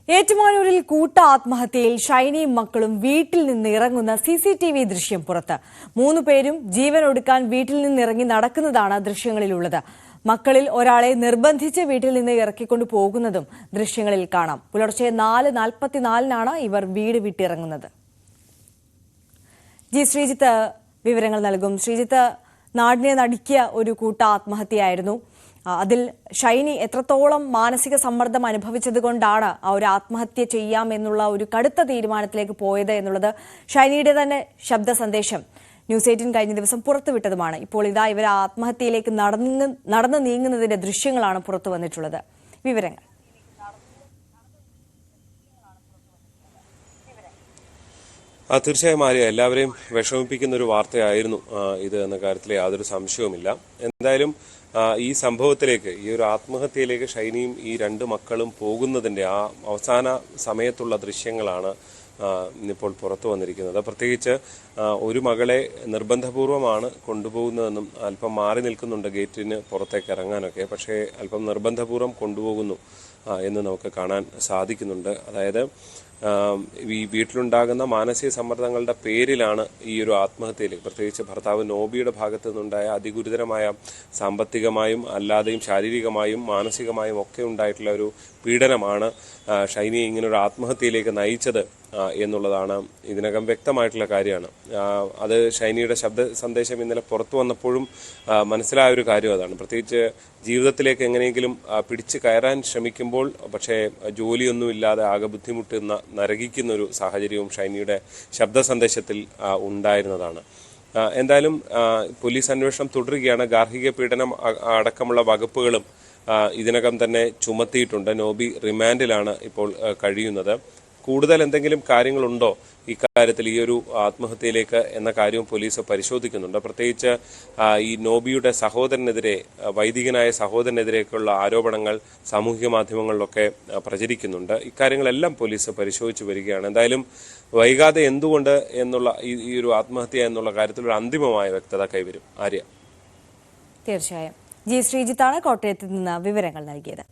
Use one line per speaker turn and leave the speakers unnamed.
ഏറ്റുമാനൂരിൽ കൂട്ട ആത്മഹത്യയിൽ ഷൈനിയും മക്കളും വീട്ടിൽ നിന്ന് ഇറങ്ങുന്ന CCTV ദൃശ്യം പുറത്ത്. 3 പേരും ജീവനൊടുക്കാൻ വീട്ടിൽ നിന്നിറങ്ങി നടക്കുന്നതാണ് ദൃശ്യങ്ങളിലുള്ളത്. മക്കളിൽ ഒരാളെ നിർബന്ധിച്ച് വീട്ടിൽ നിന്ന് ഇറക്കിക്കൊണ്ടു പോകുന്നതും ദൃശ്യങ്ങളിൽ കാണാം. പുലർച്ചെ 4:44 ഇവർ വീട് വിട്ടിറങ്ങുന്നത്. ശ്രീജിത്ത് വിവരങ്ങൾ നൽകും. ശ്രീജിത്ത്, നാടിനെ നടുക്കിയ ഒരു കൂട്ട ആത്മഹത്യയായിരുന്നു. അതിൽ ഷൈനി എത്രത്തോളം മാനസിക സമ്മർദ്ദം അനുഭവിച്ചത് കൊണ്ടാണ് ആ ഒരു ആത്മഹത്യ ചെയ്യാമെന്നുള്ള ഒരു കടുത്ത തീരുമാനത്തിലേക്ക് പോയത് എന്നുള്ളത് ഷൈനിയുടെ തന്നെ ശബ്ദ സന്ദേശം ന്യൂസ് 18 കഴിഞ്ഞ ദിവസം പുറത്തുവിട്ടതുമാണ്. ഇപ്പോൾ ഇതാ ഇവർ ആത്മഹത്യയിലേക്ക് നടന്നു നീങ്ങുന്നതിന്റെ ദൃശ്യങ്ങളാണ് പുറത്തു വന്നിട്ടുള്ളത്. വിവരങ്ങൾ.
തീർച്ചയായും ആര്യ, എല്ലാവരെയും വിഷമിപ്പിക്കുന്ന ഒരു വാർത്തയായിരുന്നു ഇത് എന്ന കാര്യത്തിൽ യാതൊരു സംശയവുമില്ല. എന്തായാലും ഈ സംഭവത്തിലേക്ക്, ഈ ഒരു ആത്മഹത്യയിലേക്ക് ഷൈനിയും ഈ 2 മക്കളും പോകുന്നതിന്റെ ആ അവസാന സമയത്തുള്ള ദൃശ്യങ്ങളാണ് ഇന്നിപ്പോൾ പുറത്തു വന്നിരിക്കുന്നത്. പ്രത്യേകിച്ച് ഒരു മകളെ നിർബന്ധപൂർവമാണ് കൊണ്ടുപോകുന്നതെന്നും അല്പം മാറി നിൽക്കുന്നുണ്ട് ഗേറ്റിന് പുറത്തേക്ക് ഇറങ്ങാനൊക്കെ, പക്ഷേ അല്പം നിർബന്ധപൂർവ്വം കൊണ്ടുപോകുന്നു എന്ന് നമുക്ക് കാണാൻ സാധിക്കുന്നുണ്ട്. അതായത് ഈ വീട്ടിലുണ്ടാകുന്ന മാനസിക സമ്മർദ്ദങ്ങളുടെ പേരിലാണ് ഈ ഒരു ആത്മഹത്യയിലേക്ക്, പ്രത്യേകിച്ച് ഭർത്താവ് നോബിയുടെ ഭാഗത്തു നിന്നുണ്ടായ അതിഗുരുതരമായ സാമ്പത്തികമായും അല്ലാതെയും ശാരീരികമായും മാനസികമായും ഒക്കെ ഉണ്ടായിട്ടുള്ള ഒരു പീഡനമാണ് ഷൈനിയെ ഇങ്ങനൊരു ആത്മഹത്യയിലേക്ക് നയിച്ചത് എന്നുള്ളതാണ് ഇതിനകം വ്യക്തമായിട്ടുള്ള കാര്യമാണ്. അത് ഷൈനിയുടെ ശബ്ദ സന്ദേശം ഇന്നലെ പുറത്തു വന്നപ്പോഴും മനസ്സിലായ ഒരു കാര്യം അതാണ്. പ്രത്യേകിച്ച് ജീവിതത്തിലേക്ക് എങ്ങനെയെങ്കിലും പിടിച്ചു കയറാൻ ശ്രമിക്കുമ്പോൾ പക്ഷേ ജോലിയൊന്നുമില്ലാതെ ആകെ ബുദ്ധിമുട്ടുന്ന നരകിക്കുന്ന ഒരു സാഹചര്യവും ഷൈനിയുടെ ശബ്ദ സന്ദേശത്തിൽ ഉണ്ടായിരുന്നതാണ്. എന്തായാലും പോലീസ് അന്വേഷണം തുടരുകയാണ്. ഗാർഹിക പീഡനം അടക്കമുള്ള വകുപ്പുകളും ഇതിനകം തന്നെ ചുമത്തിയിട്ടുണ്ട്. നോബി റിമാൻഡിലാണ് ഇപ്പോൾ കഴിയുന്നത്. കൂടുതൽ എന്തെങ്കിലും കാര്യങ്ങളുണ്ടോ ഇക്കാര്യത്തിൽ, ഈ ഒരു ആത്മഹത്യയിലേക്ക് എന്ന കാര്യവും പോലീസ് പരിശോധിക്കുന്നുണ്ട്. പ്രത്യേകിച്ച് ഈ നോബിയുടെ സഹോദരനെതിരെ, വൈദികനായ സഹോദരനെതിരെയൊക്കെയുള്ള ആരോപണങ്ങൾ സാമൂഹിക മാധ്യമങ്ങളിലൊക്കെ പ്രചരിക്കുന്നുണ്ട്. ഇക്കാര്യങ്ങളെല്ലാം പോലീസ് പരിശോധിച്ചു വരികയാണ്. എന്തായാലും വൈകാതെ എന്തുകൊണ്ട് എന്നുള്ള ഈ ഒരു ആത്മഹത്യ എന്നുള്ള കാര്യത്തിൽ ഒരു അന്തിമമായ വ്യക്തത കൈവരും. ആര്യ.
തീർച്ചയായും. ശ്രീജിത്താണ് കോട്ടയത്ത് നിന്ന് വിവരങ്ങൾ നൽകിയത്.